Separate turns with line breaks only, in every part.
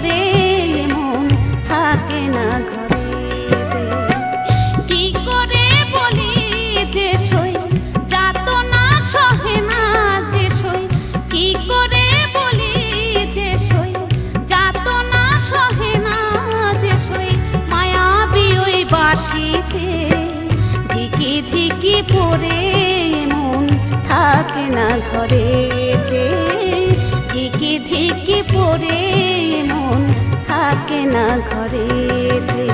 পড়ে মন থাকে না ঘরে। কি করে বলি যে সই যাতনা সহে না যে সই, কি করে বলি যে সই যাতনা সহে না যে সই, মায়াবী ওই বাঁশিতে ধিকি ধিকি পড়ে মন থাকে না ঘরেতে। ধিকি ধিকি পড়ে মন থাকে না ঘরেতে।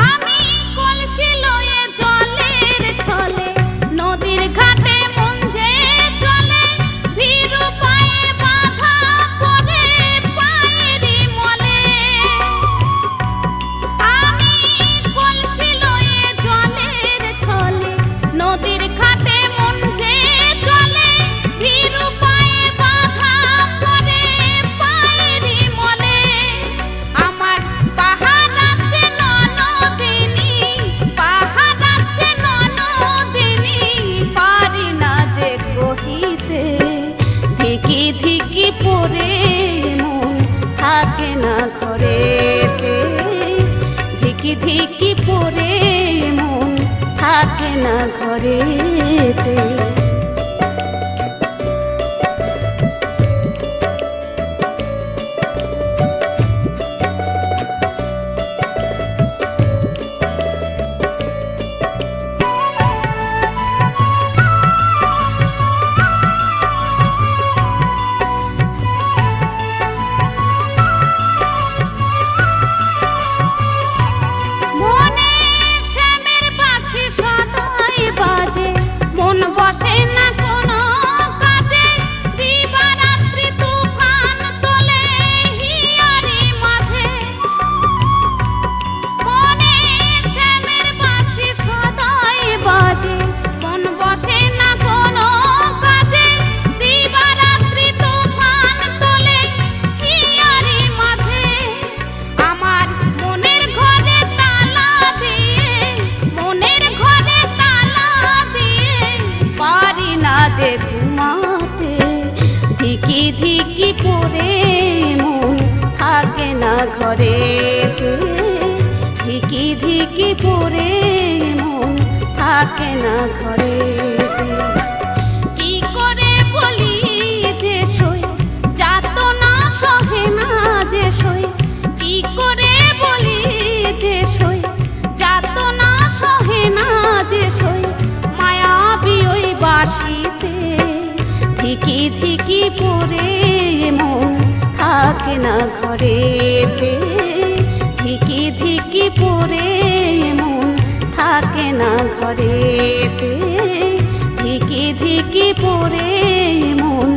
আমি কলসি লয়ে জলের ছলে নদীর ঘাটে মন যে চলে, ভীরু পায়ে বাঁধা পড়ে পায়েরই মলে। আমি কলসি লয়ে জলের ছলে নদীর ঘাটে মন যে চলে, ভীরু পায়ে বাঁধা পড়ে পায়েরই মলে। আমার পাহাড়াতে ননদিনী, পাহাড়াতে ননদিনী, পারি না যে কহিতে ধিকি ধিকি পড়ে মন থাকে না ঘরেতে। ধিকি ধিকি পড়ে মন থাকে না ঘরেতে। মনে শ্যামের বাঁশি সদাই বাজে, মন বসে না কোনো কাজে, দিবারাত্রি তুফান তোলে হিয়ারি মাঝে। মনে শ্যামের বাঁশি সদাই বাজে, মন বসে না কোনো কাজে, দিবারাত্রি তুফান তোলে হিয়ারি মাঝে। আমার মনের ঘরে তালা দিয়ে, মনের ঘরে তালা দিয়ে, পারি না যে ঘুমাতে। ধিকি ধিকি পড়ে মন থাকে না ঘরেতে। ধিকি ধিকি পড়ে মন থাকে না ঘরেতে। কি করে বলি যে সই যাতনা সহে না যে সই, কি করে বলি যে সই যাতনা সহে না যে সই, মায়াবী ওই বাঁশিতে ধিকি ধিকি পড়ে মন থাকে না ঘরেতে। ধিকি ধিকি পড়ে মন থাকে না ঘরেতে। ধিকি ধিকি পড়ে মন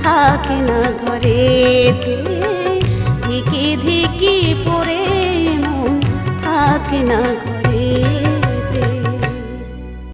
থাকে না ঘরেতে। ধিকি ধিকি পড়ে মন থাকে না ঘরে।